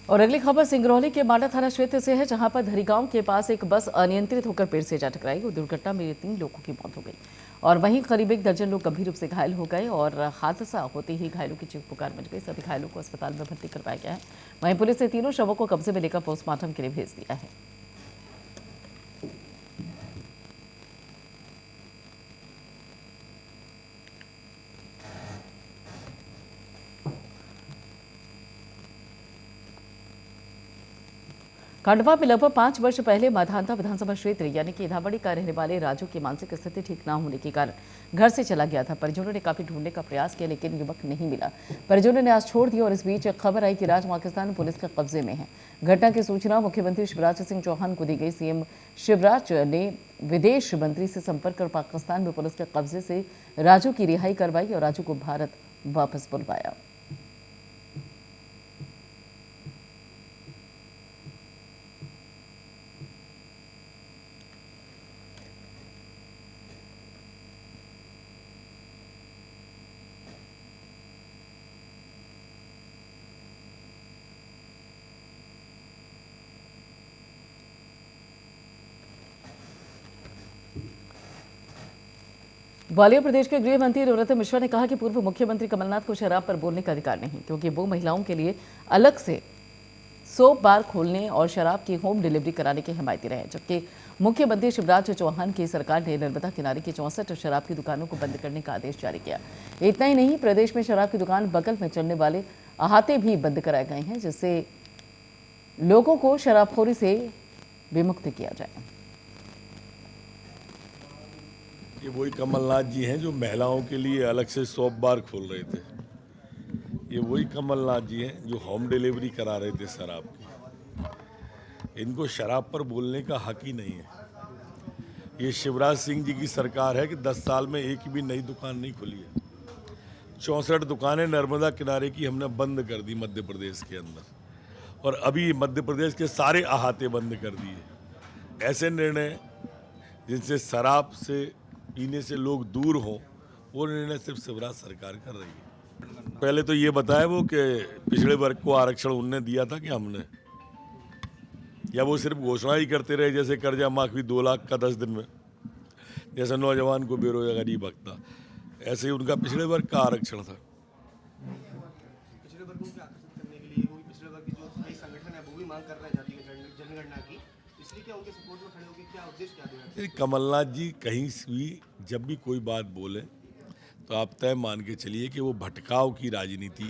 और अगली खबर सिंगरौली के मांडा थाना क्षेत्र से है, जहां पर धरीगांव के पास एक बस अनियंत्रित होकर पेड़ से जा टकराई और दुर्घटना में 3 लोगों की मौत हो गई और वहीं करीब 1 दर्जन लोग गंभीर रूप से घायल हो गए और हादसा होते ही घायलों की चीख पुकार मच गई। सभी घायलों को अस्पताल में भर्ती करवाया गया है। वहीं पुलिस ने तीनों शवों को कब्जे में लेकर पोस्टमार्टम के लिए भेज दिया है। खंडवा में लगभग 5 वर्ष पहले माधांता विधानसभा क्षेत्र यानी कि इधावड़ी का रहने वाले राजू की मानसिक स्थिति ठीक न होने के कारण घर से चला गया था। परिजनों ने काफी ढूंढने का प्रयास किया, लेकिन युवक नहीं मिला। परिजनों ने आज छोड़ दिया और इस बीच खबर आई कि राज पाकिस्तान पुलिस के कब्जे में है। घटना की सूचना मुख्यमंत्री शिवराज सिंह चौहान को दी गई। सीएम शिवराज ने विदेश मंत्री से संपर्क कर पाकिस्तान में पुलिस के कब्जे से राजू की रिहाई करवाई और राजू को भारत वापस बुलवाया। ग्वालियर प्रदेश के गृह मंत्री नरोत्तम मिश्रा ने कहा कि पूर्व मुख्यमंत्री कमलनाथ को शराब पर बोलने का अधिकार नहीं, क्योंकि वो महिलाओं के लिए अलग से सोप बार खोलने और शराब की होम डिलीवरी कराने के हिमायती रहे। जबकि मुख्यमंत्री शिवराज चौहान की सरकार ने नर्मदा किनारे की 64 शराब की दुकानों को बंद करने का आदेश जारी किया। इतना ही नहीं, प्रदेश में शराब की दुकान बगल में चलने वाले अहाते भी बंद कराए गए हैं, जिससे लोगों को शराबखोरी से विमुक्त किया जाए। ये वही कमलनाथ जी हैं जो महिलाओं के लिए अलग से शॉप बार खोल रहे थे। ये वही कमलनाथ जी हैं जो होम डिलीवरी करा रहे थे शराब की। इनको शराब पर बोलने का हक ही नहीं है। ये शिवराज सिंह जी की सरकार है कि 10 साल में एक भी नई दुकान नहीं खुली है। 64 दुकानें नर्मदा किनारे की हमने बंद कर दी मध्य प्रदेश के अंदर, और अभी मध्य प्रदेश के सारे अहाते बंद कर दिए। ऐसे निर्णय जिनसे शराब से पीने से लोग दूर हों, वो निर्णय सिर्फ शिवराज सरकार कर रही है। पहले तो ये बताया वो कि पिछड़े वर्ग को आरक्षण उनने दिया था कि हमने, या वो सिर्फ घोषणा ही करते रहे, जैसे कर्जा माफी 2 लाख का 10 दिन में, जैसे नौजवान को बेरोजगारी भत्ता, ऐसे ही उनका पिछड़े वर्ग का आरक्षण था। पिछड़े वर्गों को आकर्षित करने के लिए वो पिछड़े वर्ग की जो कई संगठन है वो भी मांग कर रहे हैं जाति जनगणना की, इसलिए क्या उनके सपोर्ट में खड़े होकर क्या उद्देश्य क्या देना? कमलनाथ जी कहीं भी जब भी कोई बात बोले तो आप तय मान के चलिए कि वो भटकाव की राजनीति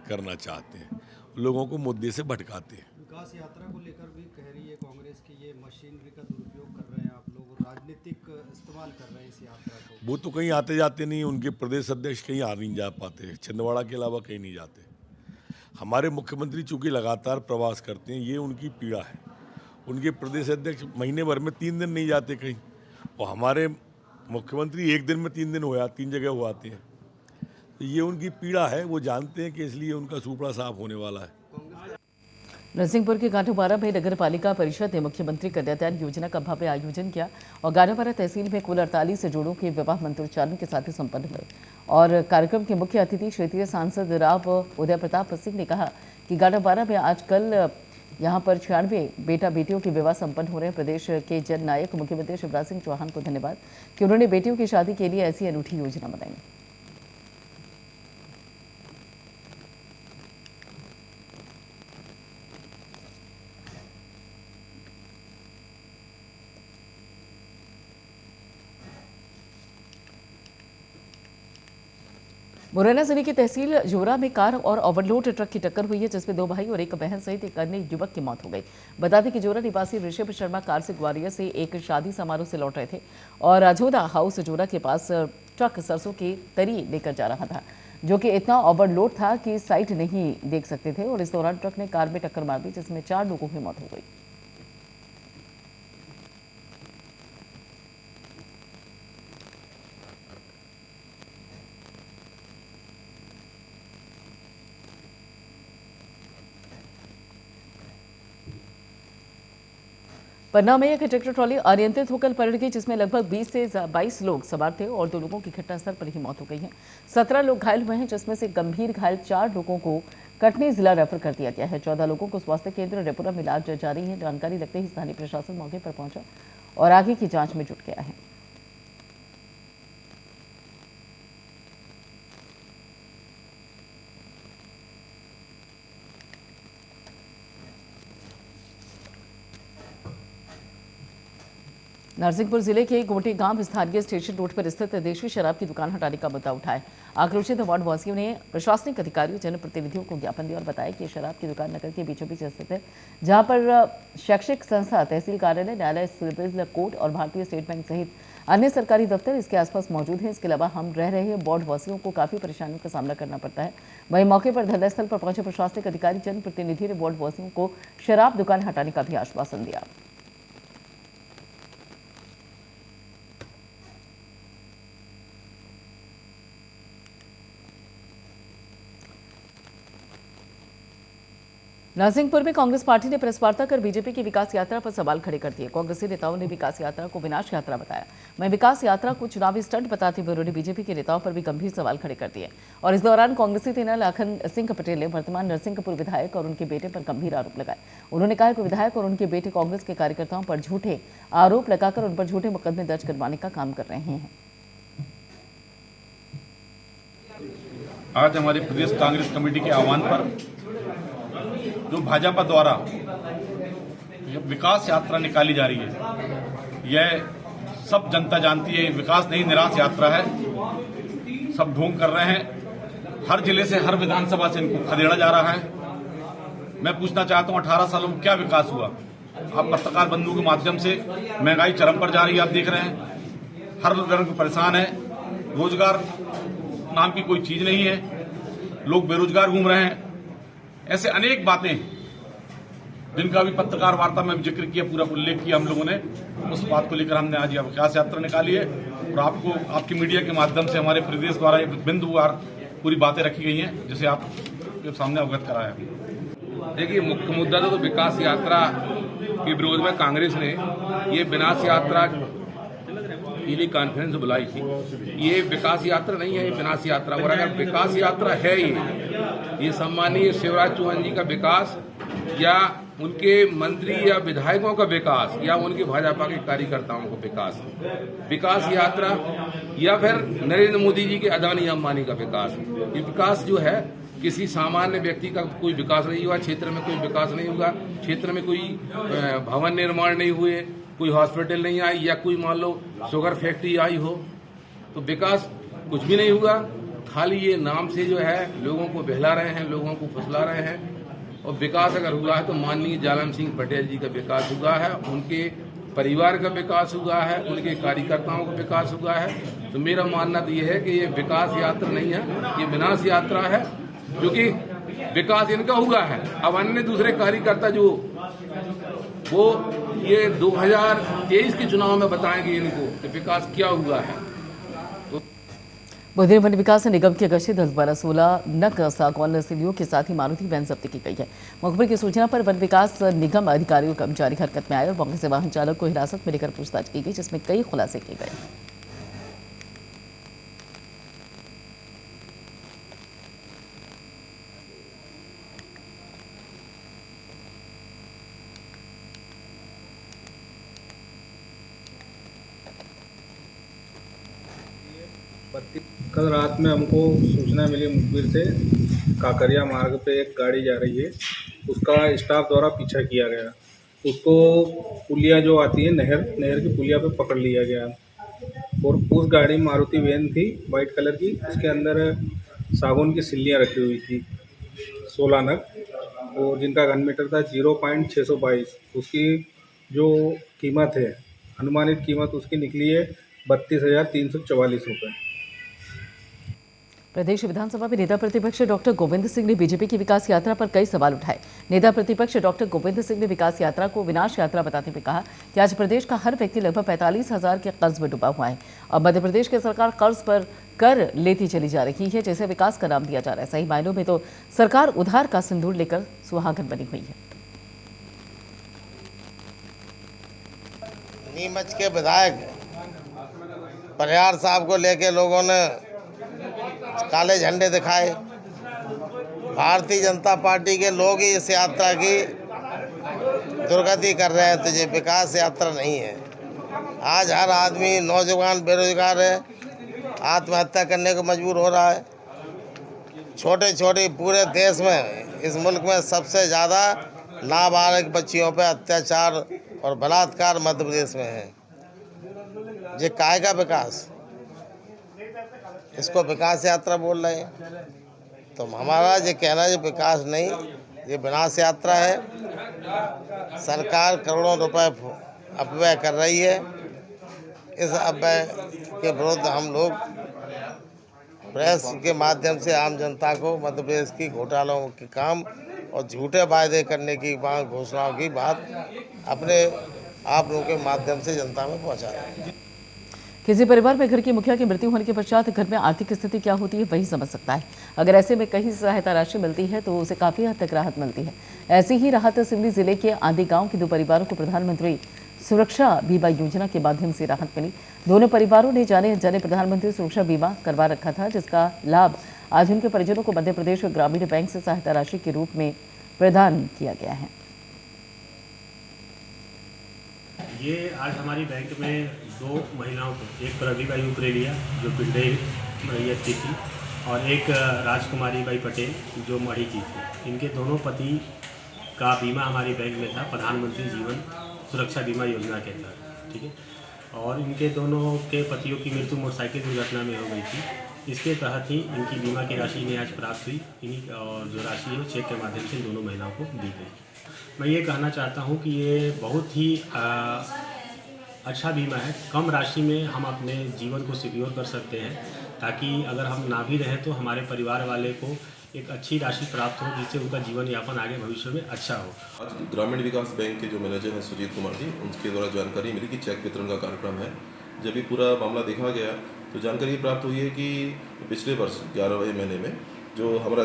करना चाहते हैं, लोगों को मुद्दे से भटकाते हैं। विकास यात्रा को लेकर भी कह रही है कांग्रेस की ये मशीनरी का दुरुपयोग कर रहे हैं आप लोग और राजनीतिक इस्तेमाल कर रहे हैं इस यात्रा को। वो तो कहीं आते जाते नहीं, उनके प्रदेश अध्यक्ष कहीं आ नहीं जा पाते, छिंदवाड़ा के अलावा कहीं नहीं जाते। हमारे मुख्यमंत्री चूंकि लगातार प्रवास करते हैं, ये उनकी पीड़ा है। उनके प्रदेश अध्यक्ष महीने भर में 3 दिन नहीं जाते कहीं, और हमारे मुख्यमंत्री 1 दिन में 3 दिन हुआ 3 जगह हो आते हैं। तो ये उनकी पीड़ा है, वो जानते हैं कि इसलिए उनका सुपड़ा साफ होने वाला है। नरसिंहपुर के गांठोपारा में नगर पालिका परिषद ने मुख्यमंत्री कन्यादान योजना का भव्य आयोजन किया और गांठोपारा तहसील में कुल 48 जोड़ों के विवाह मंत्रोच्चारण के साथ ही संपन्न हुए। और कार्यक्रम के मुख्य अतिथि क्षेत्रीय सांसद राव उदय प्रताप सिंह ने कहा कि गांठोपारा में आजकल यहाँ पर 96 बेटा बेटियों के विवाह संपन्न हो रहे हैं। प्रदेश के जननायक मुख्यमंत्री शिवराज सिंह चौहान को धन्यवाद कि उन्होंने बेटियों की शादी के लिए ऐसी अनूठी योजना बनाई। मुरैना जिले की तहसील जोरा में कार और ओवरलोड ट्रक की टक्कर हुई है, जिसमें 2 भाई और एक बहन सहित एक अन्य युवक की मौत हो गई। बता दें कि जोरा निवासी ऋषभ शर्मा कार से ग्वालियर से एक शादी समारोह से लौट रहे थे और राजोदा हाउस जोरा के पास ट्रक सरसों की तरी लेकर जा रहा था, जो कि इतना ओवरलोड था कि साइड नहीं देख सकते थे और इस दौरान ट्रक ने कार में टक्कर मार दी, जिसमें 4 लोगों की मौत हो गई। पन्ना में एक ट्रैक्टर ट्रॉली अनियंत्रित होकर पलट गई, जिसमें लगभग 20 से 22 लोग सवार थे और 2 लोगों की घटनास्थल पर ही मौत हो गई है। 17 लोग घायल हुए हैं, जिसमें से गंभीर घायल 4 लोगों को कटनी जिला रेफर कर दिया गया है। 14 लोगों को स्वास्थ्य केंद्र रेपुरा में इलाज जारी है। जानकारी लगते ही स्थानीय प्रशासन मौके पर पहुंचा और आगे की जांच में जुट गया है। नरसिंहपुर जिले के गोटे गांव स्थानीय स्टेशन रोड पर स्थित देशी शराब की दुकान हटाने का मुद्दा उठाया। आक्रोशित वार्ड वासियों ने प्रशासनिक अधिकारियों, जनप्रतिनिधियों को ज्ञापन दिया और बताया कि शराब की दुकान नगर के बीचों बीच स्थित है, जहां पर शैक्षिक संस्था, तहसील कार्यालय, न्यायालय, सिविल कोर्ट और भारतीय स्टेट बैंक सहित अन्य सरकारी दफ्तर इसके आसपास मौजूद हैं। इसके अलावा हम रह रहे वार्ड वासियों को काफी परेशानियों का सामना करना पड़ता है। वहीं मौके पर धरनास्थल पर पहुंचे प्रशासनिक अधिकारी, जनप्रतिनिधि ने वार्ड वासियों को शराब दुकान हटाने का भी आश्वासन दिया। नरसिंहपुर में कांग्रेस पार्टी ने प्रेस वार्ता कर बीजेपी की विकास यात्रा पर सवाल खड़े कर दिए। कांग्रेसी नेताओं ने विकास यात्रा को विनाश यात्रा बताया। वहीं विकास यात्रा को चुनावी स्टंट बताते हुए उन्होंने बीजेपी के नेताओं पर भी गंभीर सवाल खड़े कर दिए। और इस दौरान कांग्रेसी नेता लाखन सिंह पटेल ने वर्तमान नरसिंहपुर विधायक और उनके बेटे पर गंभीर आरोप लगाए। उन्होंने कहा कि विधायक और उनके बेटे कांग्रेस के कार्यकर्ताओं पर झूठे आरोप लगाकर उन पर झूठे मुकदमे दर्ज करवाने का काम कर रहे हैं। आज हमारी प्रदेश कांग्रेस कमेटी के आह्वान पर जो भाजपा द्वारा विकास यात्रा निकाली जा रही है, यह सब जनता जानती है, विकास नहीं निराश यात्रा है। सब ढोंग कर रहे हैं। हर जिले से, हर विधानसभा से इनको खदेड़ा जा रहा है। मैं पूछना चाहता हूं, 18 सालों में क्या विकास हुआ? आप पत्रकार बंधु के माध्यम से, महंगाई चरम पर जा रही है, आप देख रहे हैं। हर वर्ग परेशान है। रोजगार नाम की कोई चीज नहीं है। लोग बेरोजगार घूम रहे हैं। ऐसे अनेक बातें जिनका भी पत्रकार वार्ता में जिक्र किया, पूरा उल्लेख किया हम लोगों ने, उस बात को लेकर हमने आज यह विकास यात्रा निकाली है। और आपको, आपकी मीडिया के माध्यम से हमारे प्रदेश द्वारा एक बिंदुवार पूरी बातें रखी गई हैं, जिसे आपके सामने अवगत कराया। देखिए, मुख्य मुद्दा तो विकास यात्रा के विरोध में कांग्रेस ने ये विनाश यात्रा के लिए कॉन्फ्रेंस बुलाई थी। ये विकास यात्रा नहीं है, ये विनाश यात्रा। और अगर विकास यात्रा है ये सम्मानीय शिवराज चौहान जी का विकास या उनके मंत्री या विधायकों का विकास या उनके भाजपा के कार्यकर्ताओं का विकास यात्रा या फिर नरेंद्र मोदी जी के अदानी अंबानी का विकास, ये विकास जो है किसी सामान्य व्यक्ति का कोई विकास नहीं हुआ। क्षेत्र में कोई विकास नहीं हुआ। क्षेत्र में कोई भवन निर्माण नहीं हुए, कोई हॉस्पिटल नहीं आई, या कोई मान लो शुगर फैक्ट्री आई हो, तो विकास कुछ भी नहीं हुआ। खाली ये नाम से जो है लोगों को बहला रहे हैं, लोगों को फुसला रहे हैं। और विकास अगर हुआ है तो माननीय जालम सिंह पटेल जी का विकास हुआ है, उनके परिवार का विकास हुआ है, उनके कार्यकर्ताओं का विकास हुआ है। तो मेरा मानना तो ये है कि ये विकास यात्रा नहीं है, ये विनाश यात्रा है, जो कि विकास इनका हुआ है। अब अन्य दूसरे कार्यकर्ता जो वो ये 2023 के चुनाव में बताएंगे इनको कि विकास क्या हुआ है। बुधनी वन विकास निगम की अगस्त 10/12 नग सागौन नर्सरियों के साथ ही मारुति वैन जब्ती की गई है। मुखबिर की सूचना पर वन विकास निगम अधिकारियों कर्मचारी हरकत में आए और मौके से वाहन चालक को हिरासत में लेकर पूछताछ की गई, जिसमें कई खुलासे किए गए। कल रात में हमको सूचना मिली मुखबिर से, काकरिया मार्ग पे एक गाड़ी जा रही है, उसका स्टाफ द्वारा पीछा किया गया। उसको पुलिया जो आती है, नहर की पुलिया पे पकड़ लिया गया। और उस गाड़ी मारुति वैन थी वाइट कलर की, उसके अंदर सागौन की सिल्लियाँ रखी हुई थी 16 नग, और जिनका घन मीटर था 0.622। उसकी जो कीमत है, अनुमानित कीमत उसकी निकली है 32,344 रुपये। प्रदेश विधानसभा में नेता प्रतिपक्ष डॉक्टर गोविंद सिंह ने बीजेपी की विकास यात्रा पर कई सवाल उठाए। नेता प्रतिपक्ष डॉक्टर गोविंद सिंह ने विकास यात्रा को विनाश यात्रा बताते हुए कहा कि आज प्रदेश का हर व्यक्ति लगभग 45,000 के कर्ज में डूबा हुआ है। अब मध्य प्रदेश की सरकार कर्ज पर कर लेती चली जा रही है, जैसे विकास का नाम दिया जा रहा है। सही मायनों में तो सरकार उधार का सिंदूर लेकर सुहागन बनी हुई है। नीमच के विधायक परिहार साहब को लेके लोगों ने काले झंडे दिखाए, भारतीय जनता पार्टी के लोग ही इस यात्रा की दुर्गति कर रहे हैं, तो ये विकास यात्रा नहीं है। आज हर आदमी नौजवान बेरोजगार है, आत्महत्या करने को मजबूर हो रहा है। छोटे छोटे पूरे देश में, इस मुल्क में सबसे ज़्यादा नाबालिग बच्चियों पे अत्याचार और बलात्कार मध्य प्रदेश में है। ये काहे का विकास? इसको विकास यात्रा बोल रहे हैं। तो हमारा ये कहना है, ये विकास नहीं, ये विनाश यात्रा है। सरकार करोड़ों रुपए अपव्यय कर रही है। इस अपव्यय के विरुद्ध हम लोग प्रेस के माध्यम से आम जनता को मध्य प्रदेश की घोटालों के काम और झूठे वायदे करने की घोषणाओं की बात अपने आप लोगों के माध्यम से जनता में पहुंचा रहे हैं। किसी परिवार में घर की मुखिया की मृत्यु होने के पश्चात घर में आर्थिक स्थिति क्या होती है वही समझ सकता है। अगर ऐसे में कहीं सहायता राशि मिलती है तो उसे काफी हद तक राहत मिलती है। ऐसी ही राहत सिवनी जिले के आंधी गांव के 2 परिवारों को प्रधानमंत्री सुरक्षा बीमा योजना के माध्यम से राहत मिली। दोनों परिवारों ने जाने अनजाने प्रधानमंत्री सुरक्षा बीमा करवा रखा था, जिसका लाभ आज उनके परिजनों को मध्य प्रदेश ग्रामीण बैंक से सहायता राशि के रूप में प्रदान किया गया है। ये आज हमारी बैंक में 2 महिलाओं को, एक प्रतिभा यूक्रेलिया जो पिंडे मैयत की थी और एक राजकुमारी बाई पटेल जो मढ़ी की थी। इनके दोनों पति का बीमा हमारी बैंक में था, प्रधानमंत्री जीवन सुरक्षा बीमा योजना के तहत, ठीक है। और इनके दोनों के पतियों की मृत्यु मोटरसाइकिल दुर्घटना में हो गई थी। इसके तहत ही इनकी बीमा की राशि इन्हें आज प्राप्त हुई। इन्हीं और जो राशि है चेक के माध्यम से दोनों महिलाओं को दी गई। मैं ये कहना चाहता हूँ कि ये बहुत ही अच्छा बीमा है। कम राशि में हम अपने जीवन को सिक्योर कर सकते हैं, ताकि अगर हम ना भी रहें तो हमारे परिवार वाले को एक अच्छी राशि प्राप्त हो, जिससे उनका जीवन यापन आगे भविष्य में अच्छा हो। आज ग्रामीण विकास बैंक के जो मैनेजर हैं सुजीत कुमार जी, उनके द्वारा जानकारी मिली कि चेक वितरण का कार्यक्रम है। जब ये पूरा मामला देखा गया तो जानकारी प्राप्त हुई है कि पिछले वर्ष 11वें महीने में जो हमारा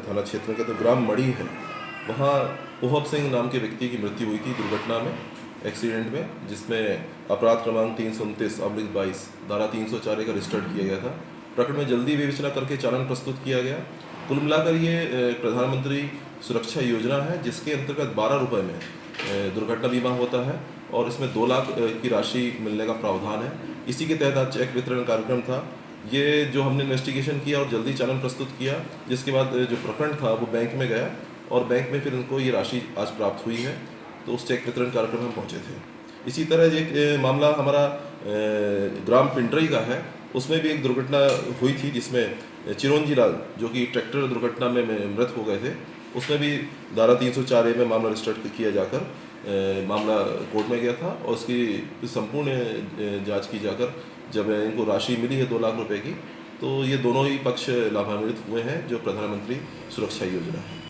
थाना क्षेत्र का तो ग्राम मढ़ी है, वहाँ ओहब सिंह नाम के व्यक्ति की मृत्यु हुई थी दुर्घटना में, एक्सीडेंट में, जिसमें अपराध क्रमांक 329/22 धारा 304 का रजिस्टर्ड किया गया था। प्रकरण में जल्दी विवेचना करके चालान प्रस्तुत किया गया। कुल मिलाकर ये प्रधानमंत्री सुरक्षा योजना है, जिसके अंतर्गत 12 रुपये में दुर्घटना बीमा होता है और इसमें 2 लाख की राशि मिलने का प्रावधान है। इसी के तहत आज चेक वितरण कार्यक्रम था। ये जो हमने इन्वेस्टिगेशन किया और जल्दी चालान प्रस्तुत किया, जिसके बाद जो प्रकरण था वो बैंक में गया और बैंक में फिर उनको ये राशि आज प्राप्त हुई है। तो उस चेक वितरण कार्यक्रम में पहुँचे थे। इसी तरह एक मामला हमारा ग्राम पिंडरी का है, उसमें भी एक दुर्घटना हुई थी, जिसमें चिरंजी लाल जो कि ट्रैक्टर दुर्घटना में मृत हो गए थे। उसमें भी धारा 304 में मामला रजिस्टर्ड किया जाकर मामला कोर्ट में गया था और उसकी संपूर्ण जांच की जाकर जब इनको राशि मिली है 2 लाख रुपए की, तो ये दोनों ही पक्ष लाभान्वित हुए हैं जो प्रधानमंत्री सुरक्षा योजना है।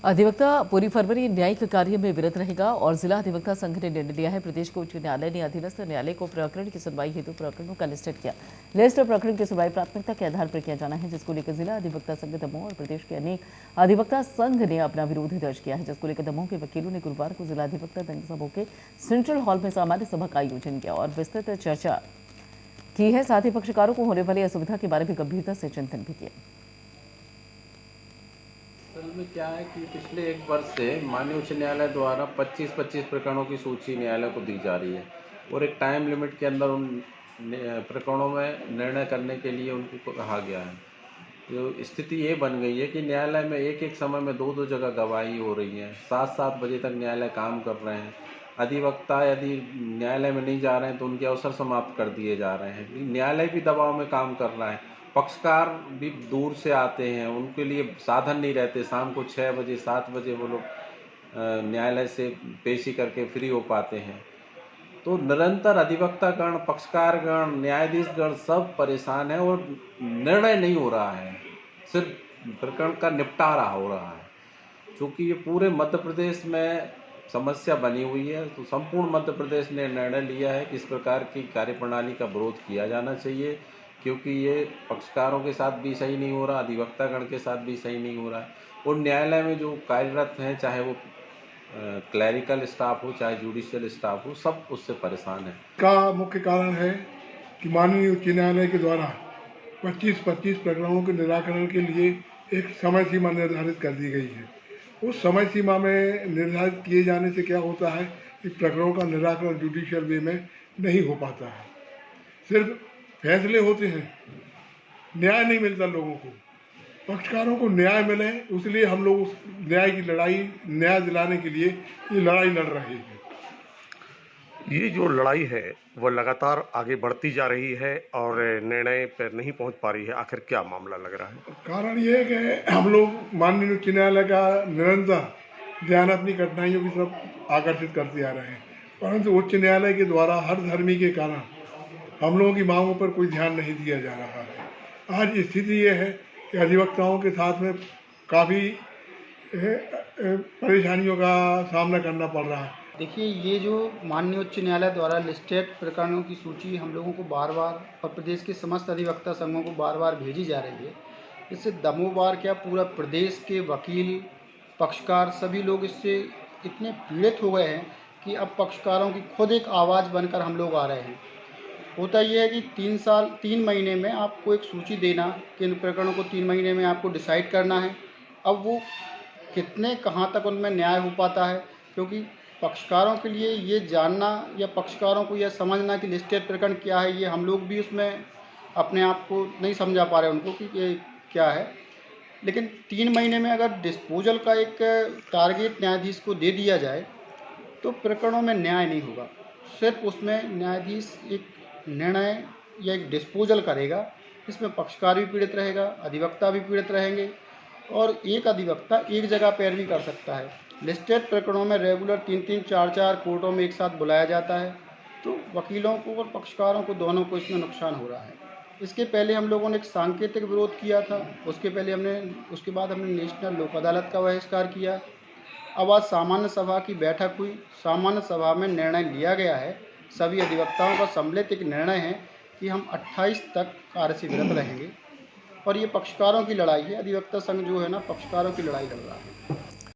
अधिवक्ता पूरी फरवरी न्यायिक कार्य में विरत रहेगा और जिला अधिवक्ता संघ ने निर्णय लिया है। प्रदेश के उच्च न्यायालय ने अधीनस्थ न्यायालय को प्रकरण की सुनवाई हेतु प्रकरणों का लिस्टेड किया। लिस्ट प्रकरण की सुनवाई प्राथमिकता के आधार पर किया जाना है, जिसको लेकर जिला अधिवक्ता संघ दमोह और प्रदेश के अनेक अधिवक्ता संघ ने अपना विरोध दर्ज किया है, जिसको लेकर दमोह के वकीलों ने गुरुवार को जिला अधिवक्ता दमोह के सेंट्रल हॉल में सामान्य सभा का आयोजन किया और विस्तृत चर्चा की है। साथ ही पक्षकारों को होने वाली असुविधा के बारे में गंभीरता से चिंतन भी किया। असल में क्या है कि पिछले 1 वर्ष से माननीय उच्च न्यायालय द्वारा 25 प्रकरणों की सूची न्यायालय को दी जा रही है और एक टाइम लिमिट के अंदर उन प्रकरणों में निर्णय करने के लिए उनको कहा गया है। तो स्थिति ये बन गई है कि न्यायालय में एक समय में 2 जगह गवाही हो रही है। 7 बजे तक न्यायालय काम कर रहे हैं। अधिवक्ता यदि न्यायालय में नहीं जा रहे हैं तो उनके अवसर समाप्त कर दिए जा रहे हैं। न्यायालय भी दबाव में काम कर रहा है। पक्षकार भी दूर से आते हैं, उनके लिए साधन नहीं रहते। शाम को 6 बजे 7 बजे वो लोग न्यायालय से पेशी करके फ्री हो पाते हैं। तो निरंतर अधिवक्तागण, पक्षकारगण, न्यायाधीशगण सब परेशान हैं और निर्णय नहीं हो रहा है, सिर्फ प्रकरण का निपटारा हो रहा है। क्योंकि ये पूरे मध्य प्रदेश में समस्या बनी हुई है, तो संपूर्ण मध्य प्रदेश ने निर्णय लिया है कि इस प्रकार की कार्यप्रणाली का विरोध किया जाना चाहिए, क्योंकि ये पक्षकारों के साथ भी सही नहीं हो रहा, अधिवक्तागण के साथ भी सही नहीं हो रहा है और न्यायालय में जो कार्यरत हैं, चाहे वो क्लैरिकल स्टाफ हो चाहे जुडिशियल स्टाफ हो, सब उससे परेशान है। का मुख्य कारण है कि माननीय उच्च न्यायालय के द्वारा 25 प्रकरणों के निराकरण के लिए एक समय सीमा निर्धारित कर दी गई है। उस समय सीमा में निर्धारित किए जाने से क्या होता है कि प्रकरणों का निराकरण जुडिशियल वे में नहीं हो पाता है, सिर्फ फैसले होते हैं, न्याय नहीं मिलता लोगों को। पक्षकारों को न्याय मिले, इसलिए हम लोग उस न्याय की लड़ाई, न्याय दिलाने के लिए ये लड़ाई लड़ रहे हैं। ये जो लड़ाई है वो लगातार आगे बढ़ती जा रही है और निर्णय पर नहीं पहुंच पा रही है। आखिर क्या मामला लग रहा है? कारण ये है कि हम लोग माननीय उच्च न्यायालय का निरंतर ध्यान अपनी कठिनाइयों की तरफ आकर्षित करते आ रहे हैं, परंतु उच्च न्यायालय के द्वारा हर धर्मी के कारण हम लोगों की मांगों पर कोई ध्यान नहीं दिया जा रहा है। आज स्थिति ये है कि अधिवक्ताओं के साथ में काफ़ी परेशानियों का सामना करना पड़ रहा है। देखिए, ये जो माननीय उच्च न्यायालय द्वारा लिस्टेड प्रकरणों की सूची हम लोगों को बार बार और प्रदेश के समस्त अधिवक्ता संघों को बार बार भेजी जा रही है, इससे दमोबार क्या पूरा प्रदेश के वकील, पक्षकार सभी लोग इससे इतने पीड़ित हो गए हैं कि अब पक्षकारों की खुद एक आवाज़ बनकर हम लोग आ रहे हैं। होता ये है कि 3 महीने में आपको एक सूची देना कि इन प्रकरणों को 3 महीने में आपको डिसाइड करना है। अब वो कितने कहाँ तक उनमें न्याय हो पाता है, क्योंकि पक्षकारों के लिए ये जानना या पक्षकारों को यह समझना कि लिस्टेड प्रकरण क्या है, ये हम लोग भी उसमें अपने आप को नहीं समझा पा रहे उनको कि ये क्या है। लेकिन 3 महीने में अगर डिस्पोजल का एक टारगेट न्यायाधीश को दे दिया जाए तो प्रकरणों में न्याय नहीं होगा। सिर्फ उसमें न्यायाधीश एक निर्णय या एक डिस्पोजल करेगा, इसमें पक्षकार भी पीड़ित रहेगा, अधिवक्ता भी पीड़ित रहेंगे और एक अधिवक्ता एक जगह पैरवी कर सकता है। लिस्टेड प्रकरणों में रेगुलर 3-3, 4-4 कोर्टों में एक साथ बुलाया जाता है, तो वकीलों को और पक्षकारों को दोनों को इसमें नुकसान हो रहा है। इसके पहले हम लोगों ने एक सांकेतिक विरोध किया था, उसके बाद हमने नेशनल लोक अदालत का बहिष्कार किया। अब आज सामान्य सभा की बैठक हुई, सामान्य सभा में निर्णय लिया गया है, सभी अधिवक्ताओं का सम्मिलित एक निर्णय है कि हम 28 तक कार्य से विरत रहेंगे और ये पक्षकारों की लड़ाई है। अधिवक्ता संघ जो है ना, पक्षकारों की लड़ाई लड़ रहा है।